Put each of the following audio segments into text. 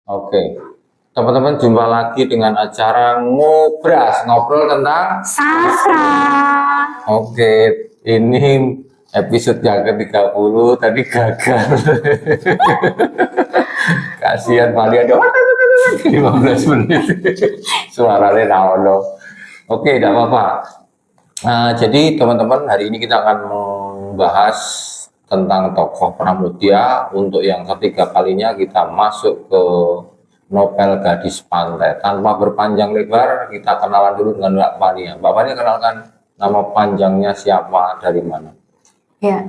Oke, teman-teman jumpa lagi dengan acara Ngobras, ngobrol tentang Sastra. Oke, ini episode yang ke-30, tadi gagal. Kasihan Mali ada 15 menit. Suaranya naono. Oke, tidak apa-apa. Jadi teman-teman, hari ini kita akan membahas tentang tokoh Pramudia. Untuk yang ketiga kalinya kita masuk ke novel Gadis Pantai. Tanpa berpanjang lebar, kita kenalan dulu dengan Mbak Fania. Mbak Fania, kenalkan nama panjangnya siapa, dari mana? Ya,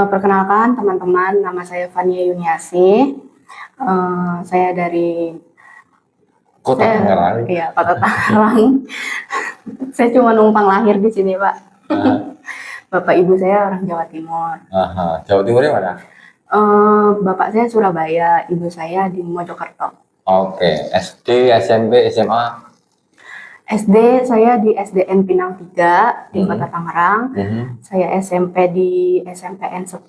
perkenalkan teman-teman, nama saya Fania Yuniasi. Saya dari Kota Tangerang. Iya, Kota Tangerang. Saya cuma numpang lahir di sini, Pak. Bapak ibu saya orang Jawa Timur. Aha, Jawa Timurnya mana? Bapak saya Surabaya, ibu saya di Mojokerto. Oke, SD, SMP, SMA. SD saya di SDN Pinang 3 di Kota Tangerang. Saya SMP di SMPN 10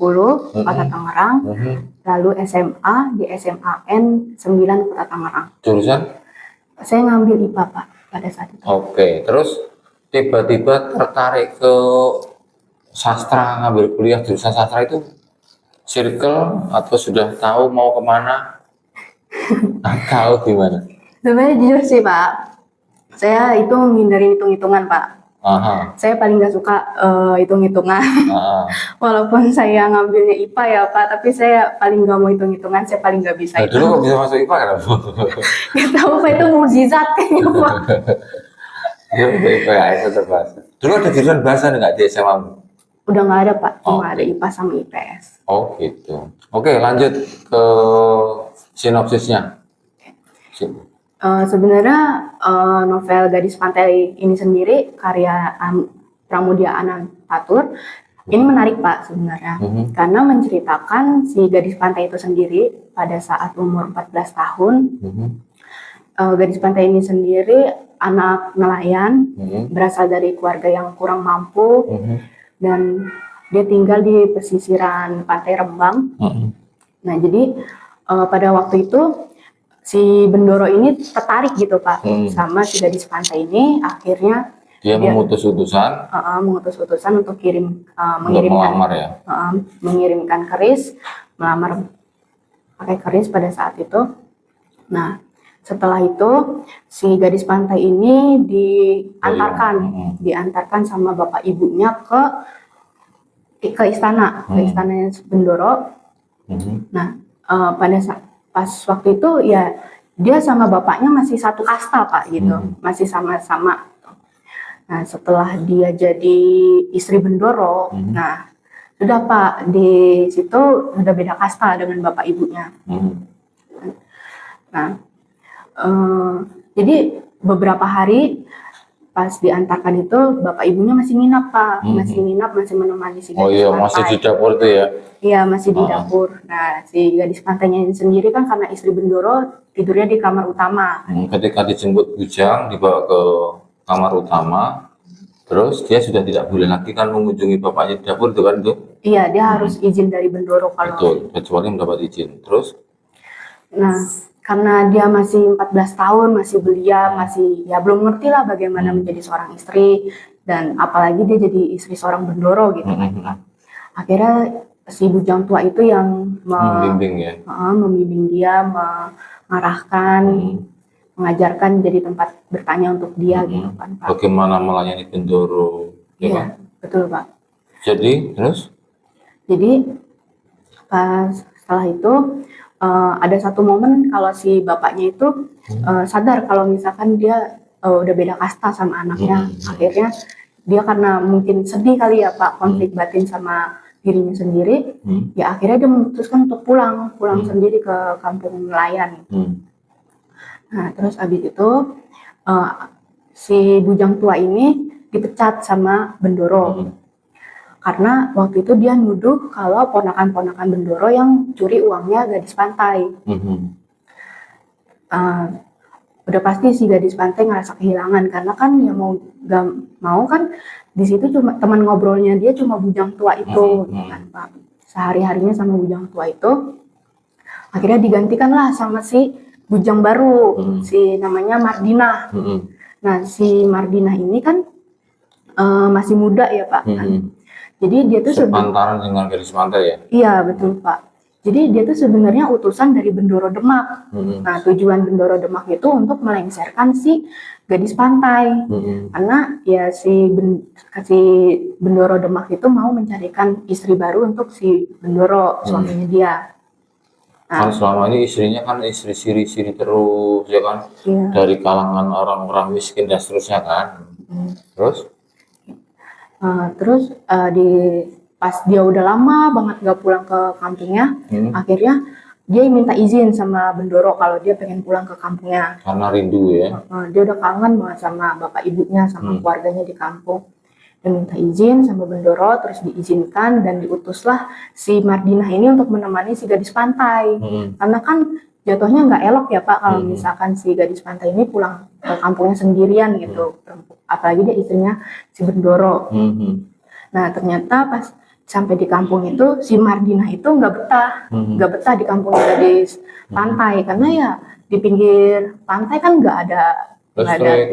Kota Tangerang. Lalu SMA di SMAN 9 Kota Tangerang. Jurusan? Saya ngambil IPA, Pak, pada saat itu. Oke, terus tiba-tiba tertarik ke sastra, ngambil kuliah jurusan sastra itu circle atau sudah tahu mau kemana? Atau gimana? Sebenarnya jujur sih, Pak, saya itu menghindari hitung-hitungan, Pak. Aha. Saya paling nggak suka hitung-hitungan. Aha. Walaupun saya ngambilnya IPA ya, Pak, tapi saya paling nggak mau hitung-hitungan. Saya paling nggak bisa. Nah, dulu kok bisa masuk IPA kenapa? Nggak tahu, Pak, itu mukjizat kayaknya, Pak. Iya, IPA tetap bahasa. Dulu ada jurusan bahasa nggak di SMA? Udah nggak ada, Pak. Cuma ada IPA sama IPS. Oh gitu. Oke, lanjut ke sinopsisnya. Sebenarnya novel Gadis Pantai ini sendiri karya Pramudia Anantatur ini menarik, Pak, sebenarnya. Karena menceritakan si gadis pantai itu sendiri pada saat umur 14 tahun. Gadis pantai ini sendiri anak nelayan, berasal dari keluarga yang kurang mampu, dan dia tinggal di pesisiran Pantai Rembang. Nah, jadi pada waktu itu si Bendoro ini tertarik gitu, Pak, sama si gadis pantai ini. Akhirnya dia mengutus utusan untuk mengirimkan melamar ya. Mengirimkan keris, melamar pakai keris pada saat itu. Nah, setelah itu si gadis pantai ini diantarkan sama bapak ibunya ke istana, ke istananya Bendoro. Nah, pas waktu itu ya dia sama bapaknya masih satu kasta, Pak, gitu, masih sama-sama. Nah, setelah dia jadi istri Bendoro, nah sudah, Pak, di situ udah beda kasta dengan bapak ibunya. Nah, jadi beberapa hari pas diantarkan itu bapak ibunya masih nginap, Pak, masih menemani si gadis pantai. Masih di dapur tuh ya? Iya, masih di dapur. Nah, si gadis pantainya sendiri kan karena istri Bendoro tidurnya di kamar utama. Ketika dijemput bujang dibawa ke kamar utama, terus dia sudah tidak boleh lagi kan mengunjungi bapaknya di dapur itu kan tuh? Iya, dia harus izin dari Bendoro kalau. Betul, kecuali mendapat izin. Terus? Nah, karena dia masih 14 tahun, masih belia, masih ya belum ngerti lah bagaimana menjadi seorang istri, dan apalagi dia jadi istri seorang Bendoro gitu kan. Akhirnya si bujang tua itu yang membimbing dia, mengarahkan, mengajarkan, jadi tempat bertanya untuk dia gitu kan, Pak. Bagaimana melayani Bendoro? Iya, betul, Pak. Jadi terus? Jadi pas setelah itu ada satu momen kalau si bapaknya itu sadar kalau misalkan dia udah beda kasta sama anaknya. Akhirnya dia karena mungkin sedih kali ya, Pak, konflik batin sama dirinya sendiri, ya akhirnya dia memutuskan untuk pulang sendiri ke kampung nelayan. Nah, terus abis itu si bujang tua ini dipecat sama Bendoro. Karena waktu itu dia nuduh kalau ponakan-ponakan Bendoro yang curi uangnya gadis pantai. Udah pasti si gadis pantai ngerasa kehilangan, karena kan ya gak mau kan di situ cuma teman ngobrolnya dia cuma bujang tua itu, gitu kan, Pak. Sehari-harinya sama bujang tua itu. Akhirnya digantikanlah sama si bujang baru, si namanya Mardinah. Nah, si Mardinah ini kan masih muda ya Pak. Jadi dia tuh sepantaran dengan gadis pantai ya? Iya betul Pak. Jadi dia tuh sebenarnya utusan dari Bendoro Demak. Nah, tujuan Bendoro Demak itu untuk melengsarkan si gadis pantai. Karena ya si Bendoro Demak itu mau mencarikan istri baru untuk si Bendoro, suaminya dia. Kan selama ini istrinya kan istri siri-siri terus ya kan, dari kalangan orang-orang miskin dan seterusnya kan. Terus pas dia udah lama banget gak pulang ke kampungnya, akhirnya dia minta izin sama Bendoro kalau dia pengen pulang ke kampungnya. Karena rindu ya. Dia udah kangen banget sama bapak ibunya, sama keluarganya di kampung. Dia minta izin sama Bendoro, terus diizinkan dan diutuslah si Mardinah ini untuk menemani si gadis pantai. Karena kan jatuhnya nggak elok ya Pak kalau misalkan si gadis pantai ini pulang ke kampungnya sendirian gitu. Apalagi dia istrinya si Bendoro. Nah ternyata pas sampai di kampung itu si Mardinah itu nggak betah di kampung gadis pantai karena ya di pinggir pantai kan nggak ada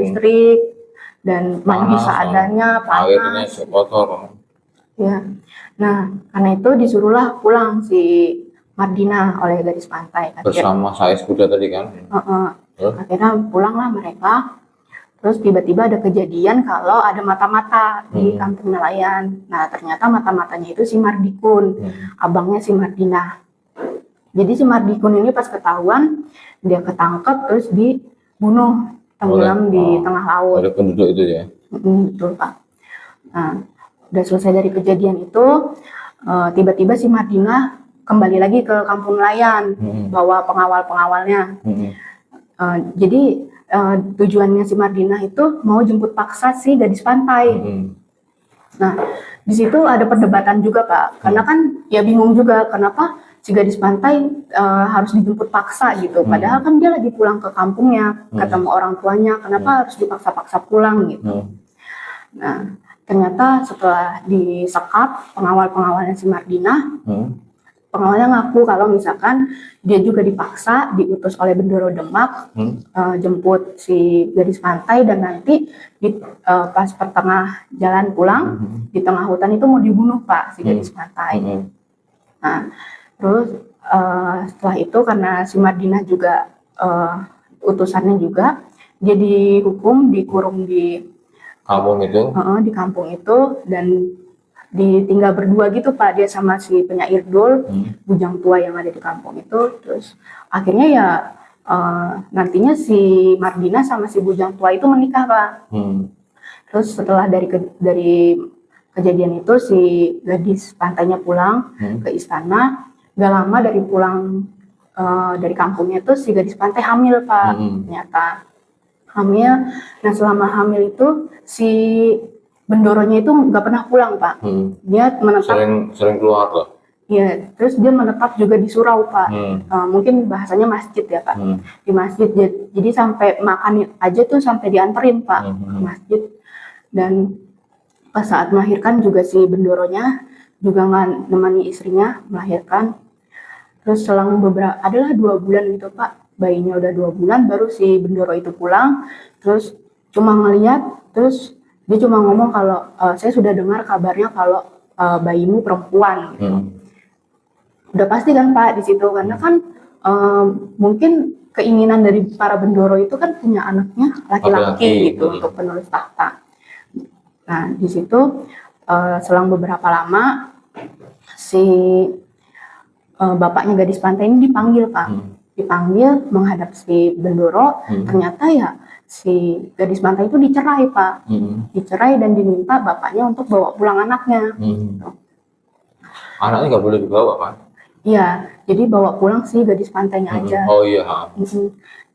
listrik dan mandi seadanya, airnya kotor. Ya, nah karena itu disuruhlah pulang si Mardinah oleh gadis pantai. Bersama Sais Kuda tadi kan? Akhirnya pulanglah mereka. Terus tiba-tiba ada kejadian kalau ada mata-mata di kampung nelayan. Nah ternyata mata-matanya itu si Mardikun, abangnya si Mardinah. Jadi si Mardikun ini pas ketahuan dia ketangkep terus dibunuh, tenggelam di tengah laut. Ada penduduk itu ya? Betul Pak. Nah udah selesai dari kejadian itu, tiba-tiba si Mardinah kembali lagi ke kampung nelayan, bawa pengawal-pengawalnya. Jadi tujuannya si Mardinah itu mau jemput paksa si gadis pantai. Nah di situ ada perdebatan juga Pak, karena kan ya bingung juga kenapa si gadis pantai harus dijemput paksa gitu. Padahal kan dia lagi pulang ke kampungnya, ketemu orang tuanya, kenapa harus dipaksa-paksa pulang gitu. Nah ternyata setelah disekap pengawal-pengawalnya si Mardinah, pengawalnya ngaku kalau misalkan dia juga dipaksa diutus oleh Bendoro Demak jemput si gadis pantai dan nanti pas pertengah jalan pulang di tengah hutan itu mau dibunuh Pak si gadis pantai. Nah terus setelah itu karena si Mardinah juga utusannya juga dia dihukum dikurung di kampung itu dan ditinggal berdua gitu Pak, dia sama si penyair Dul, bujang tua yang ada di kampung itu. Terus akhirnya ya nantinya si Mardinah sama si bujang tua itu menikah Pak. Terus setelah dari kejadian itu si gadis pantainya pulang ke istana. Gak lama dari pulang dari kampungnya itu si gadis pantai hamil Pak. Ternyata hamil. Nah selama hamil itu si Bendoronya itu nggak pernah pulang Pak. Dia menetap sering keluar loh. Iya, terus dia menetap juga di surau Pak. Mungkin bahasanya masjid ya Pak. Di masjid. Jadi sampai makan aja tuh sampai dianterin Pak ke masjid. Dan pas saat melahirkan juga si Bendoronya juga nggak nemani istrinya melahirkan. Terus selang adalah 2 bulan gitu Pak. Bayinya udah 2 bulan baru si Bendoro itu pulang. Terus cuma ngeliat, terus dia cuma ngomong kalau saya sudah dengar kabarnya kalau bayimu perempuan gitu. Udah pasti kan Pak di situ karena kan mungkin keinginan dari para Bendoro itu kan punya anaknya laki-laki gitu untuk penerus tahta. Nah di situ selang beberapa lama si bapaknya gadis pantai ini dipanggil Pak, dipanggil menghadap si Bendoro. Ternyata ya si gadis pantai itu dicerai Pak, dicerai dan diminta bapaknya untuk bawa pulang anaknya. Anaknya nggak boleh dibawa Pak? Iya, jadi bawa pulang si gadis pantainya aja. Oh iya.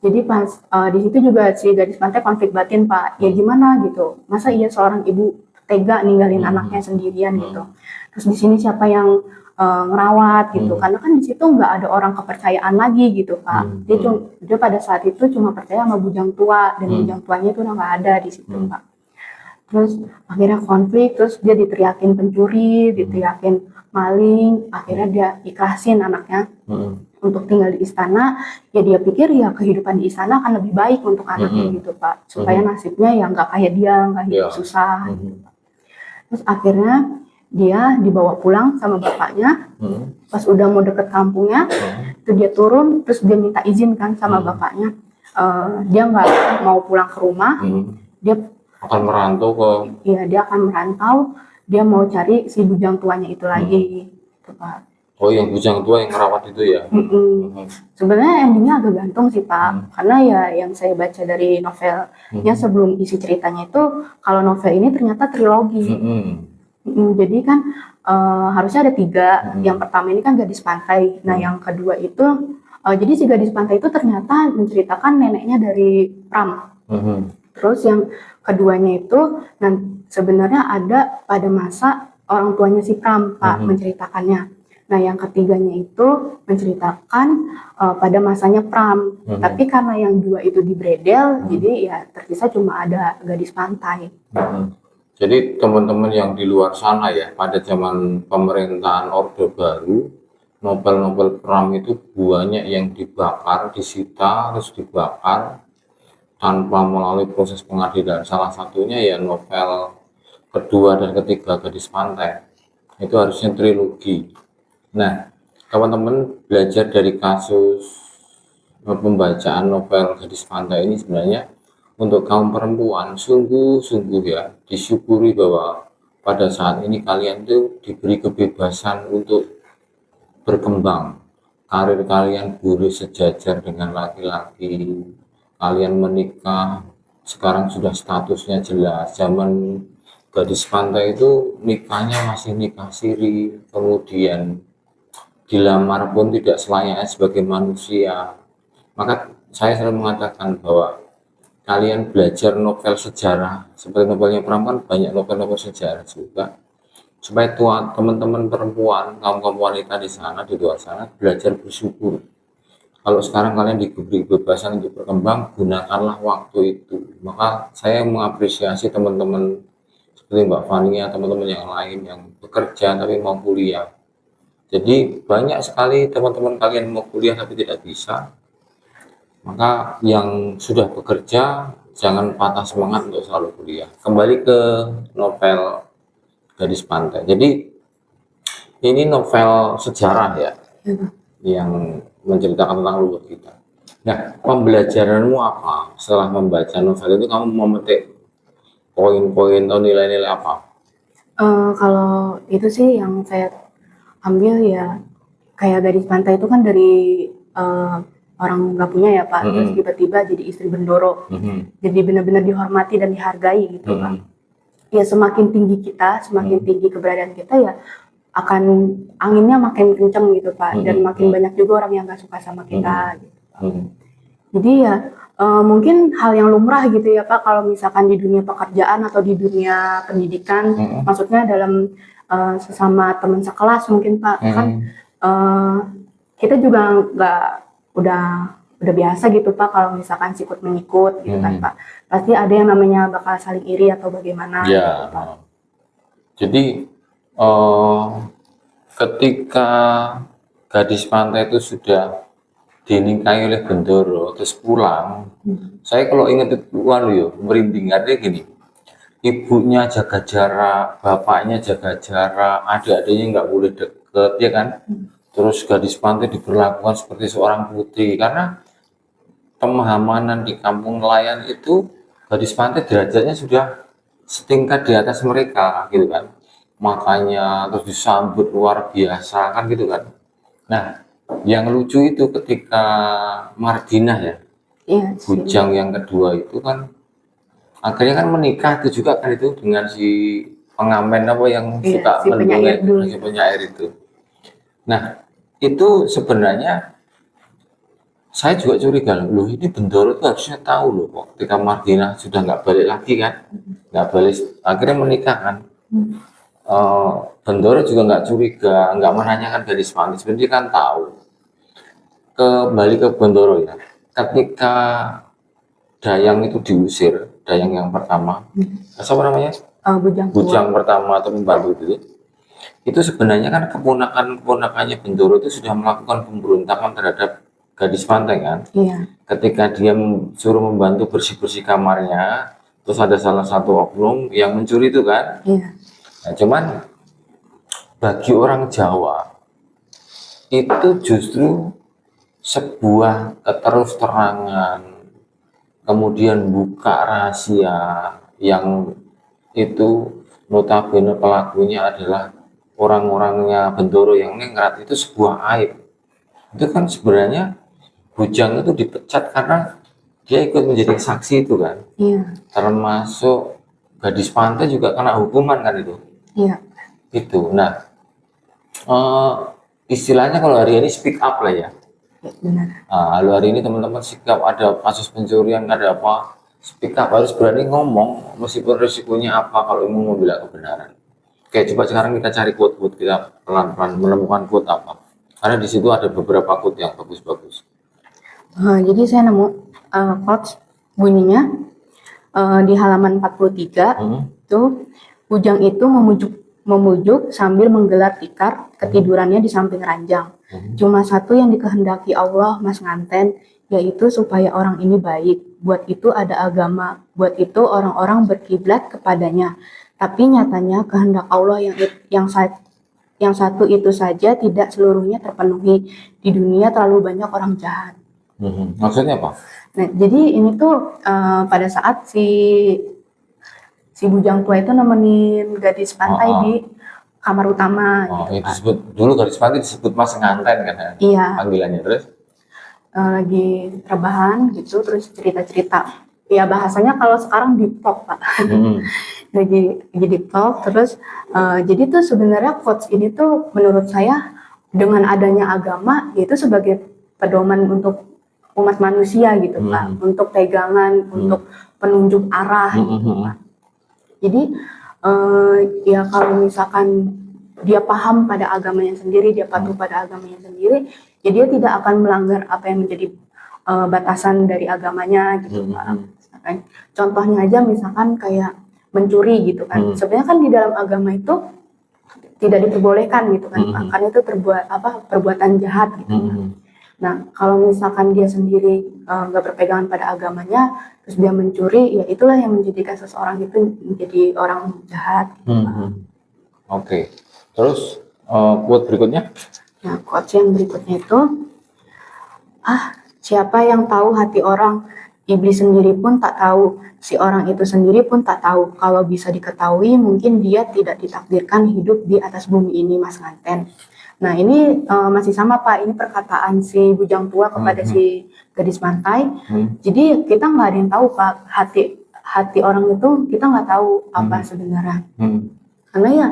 Jadi pas di situ juga si gadis pantai konflik batin Pak. Ya gimana gitu, masa iya seorang ibu tega ninggalin anaknya sendirian gitu. Terus di sini siapa yang ngerawat gitu, karena kan di situ nggak ada orang kepercayaan lagi gitu Pak. Dia pada saat itu cuma percaya sama bujang tua dan bujang tuanya itu udah nggak ada di situ Pak. Terus akhirnya konflik, terus dia diteriakin pencuri, diteriakin maling, akhirnya dia ikhlasin anaknya untuk tinggal di istana. Ya dia pikir ya kehidupan di istana akan lebih baik untuk anaknya gitu Pak, supaya nasibnya ya nggak kayak dia, nggak hidup susah. Terus akhirnya dia dibawa pulang sama bapaknya. Pas udah mau deket kampungnya, itu dia turun, terus dia minta izin kan sama bapaknya. Dia nggak mau pulang ke rumah, dia akan merantau ke. Iya, dia akan merantau, dia mau cari si bujang tuanya itu lagi, gitu Pak. Oh, yang bujang tua yang merawat itu ya? Sebenarnya endingnya agak gantung sih Pak, karena ya yang saya baca dari novelnya sebelum isi ceritanya itu, kalau novel ini ternyata trilogi. Jadi kan harusnya ada 3. Yang pertama ini kan Gadis Pantai. Nah yang kedua itu, jadi si Gadis Pantai itu ternyata menceritakan neneknya dari Pram. Terus yang keduanya itu, sebenarnya ada pada masa orang tuanya si Pram Pak menceritakannya. Nah yang ketiganya itu menceritakan pada masanya Pram. Tapi karena yang 2 itu dibredel, jadi ya tersisa cuma ada Gadis Pantai. Jadi teman-teman yang di luar sana ya, pada zaman pemerintahan Orde Baru, novel-novel Pram itu banyak yang dibakar, disita, terus dibakar tanpa melalui proses pengadilan. Salah satunya ya novel kedua dan ketiga Gadis Pantai. Itu harusnya trilogi. Nah, teman-teman belajar dari kasus pembacaan novel Gadis Pantai ini sebenarnya untuk kaum perempuan sungguh-sungguh ya disyukuri bahwa pada saat ini kalian tuh diberi kebebasan untuk berkembang, karir kalian boleh sejajar dengan laki-laki, kalian menikah, sekarang sudah statusnya jelas. Zaman Gadis Pantai itu nikahnya masih nikah siri, kemudian dilamar pun tidak selayaknya sebagai manusia. Maka saya selalu mengatakan bahwa kalian belajar novel sejarah seperti novelnya Pram, kan banyak novel-novel sejarah juga, supaya teman-teman perempuan, kaum wanita di sana, di luar sana, belajar bersyukur. Kalau sekarang kalian diberi kebebasan untuk berkembang, gunakanlah waktu itu. Maka saya mengapresiasi teman-teman seperti Mbak Fania, teman-teman yang lain yang bekerja tapi mau kuliah. Jadi banyak sekali teman-teman kalian mau kuliah tapi tidak bisa. Maka yang sudah bekerja jangan patah semangat untuk selalu kuliah. Kembali ke novel Gadis Pantai. Jadi ini novel sejarah ya, yang menceritakan tentang leluhur kita. Nah, pembelajaranmu apa setelah membaca novel itu? Kamu memetik poin-poin atau nilai-nilai apa? Kalau itu sih yang saya ambil ya, kayak Gadis Pantai itu kan dari orang nggak punya ya Pak, terus tiba-tiba jadi istri Bendoro, jadi benar-benar dihormati dan dihargai gitu Pak. Ya semakin tinggi kita, semakin tinggi keberadaan kita ya akan anginnya makin kenceng gitu Pak, dan makin banyak juga orang yang nggak suka sama kita gitu Pak. Jadi ya mungkin hal yang lumrah gitu ya Pak, kalau misalkan di dunia pekerjaan atau di dunia pendidikan, maksudnya dalam sesama teman sekelas mungkin Pak, kan kita juga udah biasa gitu Pak kalau misalkan sikut menyikut gitu kan Pak. Pasti ada yang namanya bakal saling iri atau bagaimana Ya, gitu Pak. jadi ketika Gadis Pantai itu sudah dinikahi oleh Bendoro terus pulang, saya kalau ingat itu merinding. Artinya gini, ibunya jaga jarak, bapaknya jaga jarak, adik-adiknya nggak boleh deket ya kan. Terus Gadis Pantai diperlakukan seperti seorang putri, karena pemahaman di kampung nelayan itu Gadis Pantai derajatnya sudah setingkat di atas mereka gitu kan. Makanya terus disambut luar biasa kan gitu kan. Nah, yang lucu itu ketika Mardinah ya, Iya, bujang yang kedua itu kan akhirnya kan menikah itu juga kan itu dengan si pengamen apa yang suka si penyair dulu. si penyair itu. Nah, itu sebenarnya saya juga curiga loh, ini Bendoro itu harusnya tahu loh kok ketika Mardinah sudah nggak balik lagi kan, nggak balik, akhirnya menikah kan. Bendoro juga nggak curiga, nggak menanyakan Gadis Pantai, sebenarnya kan tahu. Kembali ke Bendoro ya, ketika Dayang itu diusir, Dayang yang pertama, siapa namanya? Bujang tua. Bujang pertama atau pembantu itu, Itu sebenarnya kan keponakan-keponakannya Bendoro itu sudah melakukan pemberontakan terhadap gadis pantai kan. Iya, Ketika dia suruh membantu bersih-bersih kamarnya, terus ada salah satu oknum yang mencuri itu kan. iya, Nah, cuman bagi orang Jawa itu justru sebuah keterus-terangan, kemudian buka rahasia yang itu notabene pelakunya adalah orang-orangnya Bendoro yang ningrat, itu sebuah aib. Itu kan sebenarnya Bujang itu dipecat karena dia ikut menjadi saksi itu kan, iya, termasuk gadis pantai juga kena hukuman kan itu. iya, Nah, eh, istilahnya kalau hari ini speak up lah ya. iya, benar. Nah, lalu hari ini teman-teman sikap ada kasus pencurian, ada apa, speak up, harus berani ngomong meskipun risikonya apa kalau mau membela kebenaran. Oke, coba sekarang kita cari quote-quote, kita pelan-pelan menemukan quote apa. Karena di situ ada beberapa quote yang bagus-bagus. Jadi saya nemu quotes bunyinya di halaman 43 itu Bujang itu memujuk sambil menggelar tikar, ketidurannya di samping ranjang. Cuma satu yang dikehendaki Allah, Mas Nganten, yaitu supaya orang ini baik. Buat itu ada agama, buat itu orang-orang berkiblat kepadanya. Tapi nyatanya kehendak Allah yang satu itu saja tidak seluruhnya terpenuhi. Di dunia terlalu banyak orang jahat. Maksudnya apa? Nah, jadi ini tuh pada saat si Bujang tua itu nemenin gadis pantai di kamar utama gitu itu kan. disebut dulu gadis pantai disebut Mas Nganten kan ya? Iya, Panggilannya terus. lagi rebahan gitu, terus cerita-cerita. Ya bahasanya kalau sekarang deep talk, Pak. lagi deep talk, terus jadi tuh sebenarnya quotes ini tuh menurut saya dengan adanya agama itu sebagai pedoman untuk umat manusia gitu Pak, untuk pegangan, untuk penunjuk arah gitu Pak. Jadi ya kalau misalkan dia paham pada agamanya sendiri, dia patuh pada agamanya sendiri, ya dia tidak akan melanggar apa yang menjadi batasan dari agamanya gitu Pak. Contohnya aja misalkan kayak mencuri gitu kan. Sebenarnya kan di dalam agama itu tidak diperbolehkan gitu kan Pak, karena itu perbuatan jahat gitu. Nah, kalau misalkan dia sendiri nggak berpegangan pada agamanya, terus dia mencuri, ya itulah yang menjadikan seseorang itu menjadi orang jahat. Oke. Terus quote berikutnya? Nah, quotes yang berikutnya itu, siapa yang tahu hati orang? Iblis sendiri pun tak tahu, si orang itu sendiri pun tak tahu. Kalau bisa diketahui, mungkin dia tidak ditakdirkan hidup di atas bumi ini, Mas Nganten. Nah ini masih sama Pak, ini perkataan si Bujang tua kepada si gadis pantai. Jadi kita nggak ada yang tahu Pak, hati orang itu kita nggak tahu apa sebenarnya. Karena ya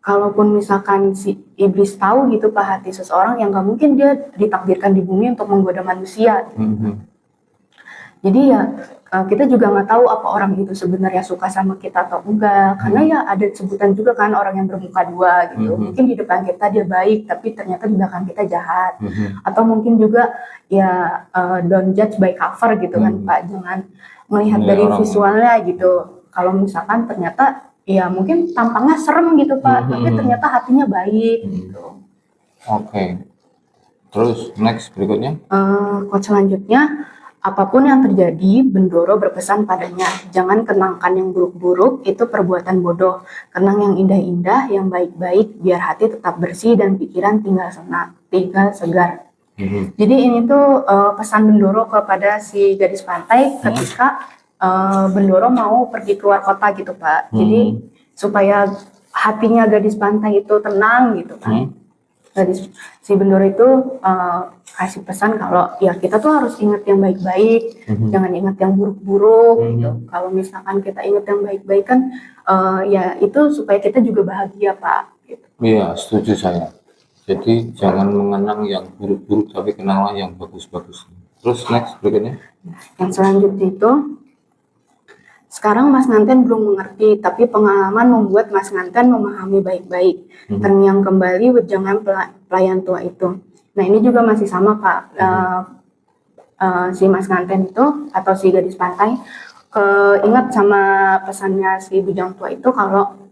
kalaupun misalkan si iblis tahu gitu Pak hati seseorang, yang nggak mungkin dia ditakdirkan di bumi untuk menggoda manusia. Jadi ya kita juga nggak tahu apa orang itu sebenarnya suka sama kita atau enggak, karena ya ada sebutan juga kan orang yang bermuka dua gitu. Mungkin di depan kita dia baik, tapi ternyata di belakang kita jahat. Atau mungkin juga ya don't judge by cover gitu kan Pak, jangan melihat dari visualnya gitu. Kalau misalkan ternyata ya mungkin tampangnya serem gitu Pak, tapi ternyata hatinya baik gitu. Oke. Terus next berikutnya? Quote selanjutnya, apapun yang terjadi, Bendoro berpesan padanya, jangan kenangkan yang buruk-buruk, itu perbuatan bodoh. Kenang yang indah-indah, yang baik-baik, biar hati tetap bersih dan pikiran tinggal segar. Jadi ini tuh pesan Bendoro kepada si gadis pantai ketika Bendoro mau pergi keluar kota gitu Pak. Jadi supaya hatinya gadis pantai itu tenang gitu kan. Si Bendoro itu kasih pesan kalau ya kita tuh harus ingat yang baik-baik, jangan ingat yang buruk-buruk gitu. Kalau misalkan kita ingat yang baik-baik kan ya itu supaya kita juga bahagia Pak. Gitu. Iya, setuju saya. Jadi jangan mengenang yang buruk-buruk, tapi kenanglah yang bagus-bagus. Terus next berikutnya? Yang selanjutnya itu, sekarang Mas Nganten belum mengerti, tapi pengalaman membuat Mas Nganten memahami baik-baik. Terngiang kembali wejangan pelayan tua itu. Nah ini juga masih sama Pak, si Mas Nganten itu atau si gadis pantai ingat sama pesannya si Bujang tua itu kalau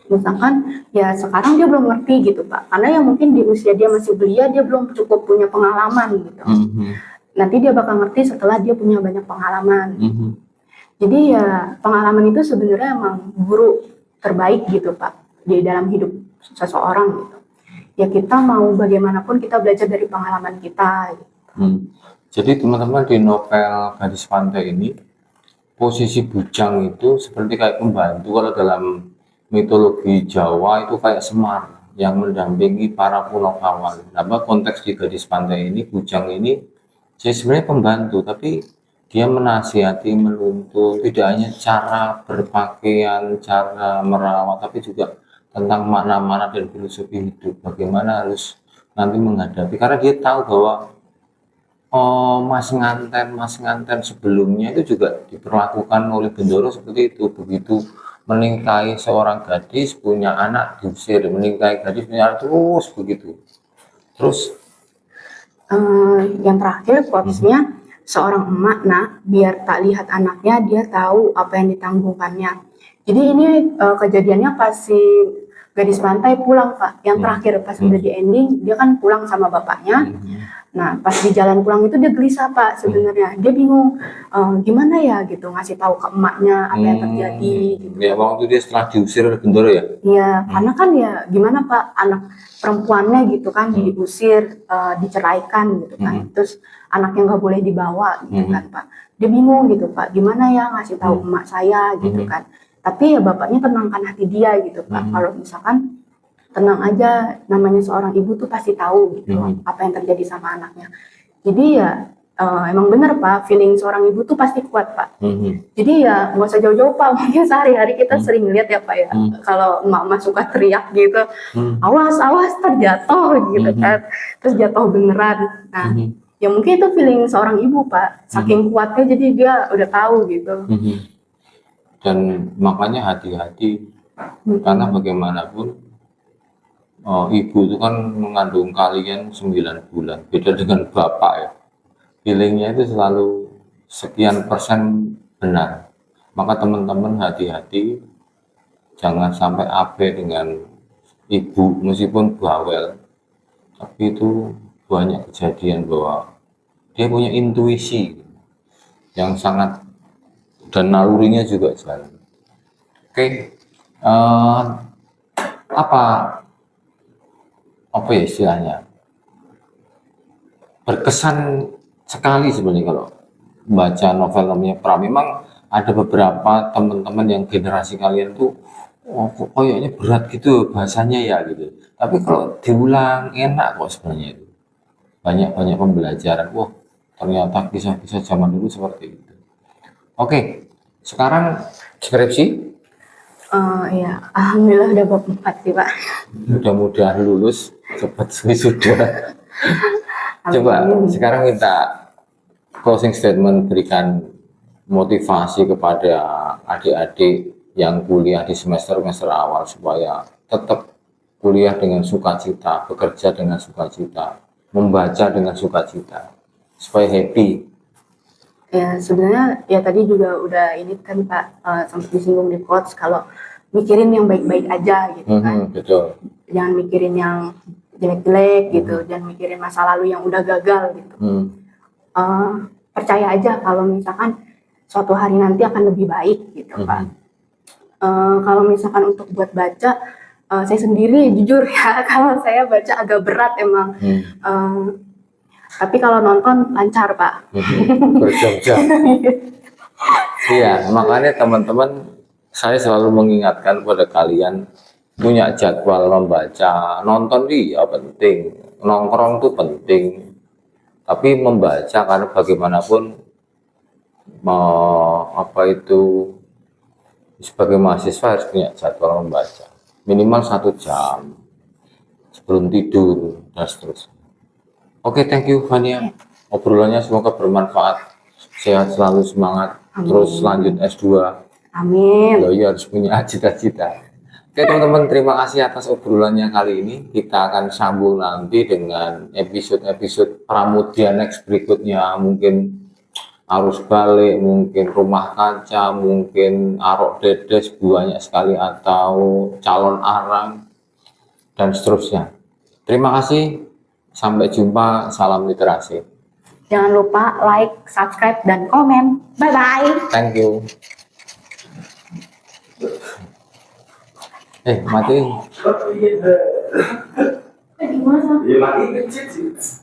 Misalkan ya sekarang dia belum ngerti gitu Pak, karena ya mungkin di usia dia masih belia, dia belum cukup punya pengalaman gitu. Nanti dia bakal ngerti setelah dia punya banyak pengalaman. Jadi ya pengalaman itu sebenarnya emang guru terbaik gitu Pak di dalam hidup seseorang gitu. Ya kita mau bagaimanapun kita belajar dari pengalaman kita. Gitu. Jadi teman-teman di novel Gadis Pantai ini posisi bujang itu seperti kayak pembantu. Kalau dalam mitologi Jawa itu kayak Semar yang mendampingi para punakawan. Nah, konteks di Gadis Pantai ini bujang ini saya sebenarnya pembantu, tapi dia menasihati, menuntun, tidak hanya cara berpakaian, cara merawat, tapi juga tentang makna-makna dan filosofi hidup. Bagaimana harus nanti menghadapi, karena dia tahu bahwa mas nganten sebelumnya itu juga diperlakukan oleh Bendoro seperti itu. Begitu menikahi seorang gadis, punya anak diusir, menikahi gadis punya anak terus begitu. Terus yang terakhir quotesnya, seorang emak biar tak lihat anaknya, dia tahu apa yang ditanggungkannya. Jadi ini kejadiannya pas si Gadis Pantai pulang Pak, yang terakhir pas udah di ending dia kan pulang sama bapaknya. Nah pas di jalan pulang itu dia gelisah Pak sebenarnya, dia bingung gimana ya gitu ngasih tahu ke emaknya apa yang terjadi. Gitu. Ya waktu dia setelah diusir oleh Bendoro ya? Iya, karena kan ya gimana Pak, anak perempuannya gitu kan diusir, diceraikan gitu kan, terus anaknya nggak boleh dibawa gitu kan Pak. Dia bingung gitu Pak, gimana ya ngasih tahu emak saya gitu kan. Tapi ya bapaknya tenangkan hati dia gitu Pak. Kalau misalkan tenang aja, namanya seorang ibu tuh pasti tahu gitu apa yang terjadi sama anaknya. Jadi ya emang benar Pak, feeling seorang ibu tuh pasti kuat Pak. Jadi ya nggak usah jauh-jauh Pak, mungkin sehari-hari kita sering lihat ya Pak ya, kalau emak-emak suka teriak gitu, awas terjatuh gitu kan, terus jatuh beneran. Nah ya mungkin itu feeling seorang ibu Pak, saking kuatnya jadi dia udah tahu gitu. Dan makanya hati-hati, karena bagaimanapun ibu itu kan mengandung kalian 9 bulan, beda dengan bapak ya. Feelingnya itu selalu sekian persen benar. Maka teman-teman hati-hati, jangan sampai abe dengan ibu meskipun bawel, tapi itu banyak kejadian bahwa dia punya intuisi yang sangat, dan nalurinya juga jalan. Oke, apa ya istilahnya, berkesan sekali sebenarnya kalau baca novel namanya Pra. Memang ada beberapa teman-teman yang generasi kalian tuh kok kayaknya berat gitu bahasanya ya gitu, tapi kalau diulang enak kok sebenarnya. Itu banyak pembelajaran. Wah ternyata kisah-kisah zaman dulu seperti itu. Oke, sekarang skripsi. Iya, alhamdulillah udah bab 4 sih Pak. Mudah-mudahan lulus cepat sudah. Coba sekarang kita closing statement, berikan motivasi kepada adik-adik yang kuliah di semester awal supaya tetap kuliah dengan sukacita, bekerja dengan sukacita, membaca dengan sukacita, supaya happy. Ya sebenarnya ya tadi juga udah ini kan Pak, sempat disinggung di quotes kalau mikirin yang baik-baik aja gitu kan. Betul. Jangan mikirin yang jelek-jelek gitu, jangan mikirin masa lalu yang udah gagal gitu. Percaya aja kalau misalkan suatu hari nanti akan lebih baik gitu Pak. Kalau misalkan untuk buat baca, saya sendiri jujur ya kalau saya baca agak berat emang. Tapi kalau nonton lancar Pak. Berjam-jam. Iya, makanya teman-teman saya selalu mengingatkan kepada kalian, punya jadwal membaca. Nonton ya penting, nongkrong itu penting, tapi membaca karena bagaimanapun sebagai mahasiswa harus punya jadwal membaca minimal 1 jam sebelum tidur dan seterusnya. Oke, thank you Fania, obrolannya semoga bermanfaat, sehat selalu, semangat. Amin. Terus lanjut S2. Amin. Loh, harus punya cita-cita. Oke teman-teman, terima kasih atas obrolannya kali ini. Kita akan sambung nanti dengan episode-episode Pramudia next berikutnya. Mungkin arus balik, mungkin rumah kaca, mungkin arok dedes banyak sekali, atau calon arang, dan seterusnya. Terima kasih, sampai jumpa, salam literasi. Jangan lupa like, subscribe, dan komen. Bye-bye. Thank you. Mati. Gimana? Ya, mati kecil sih.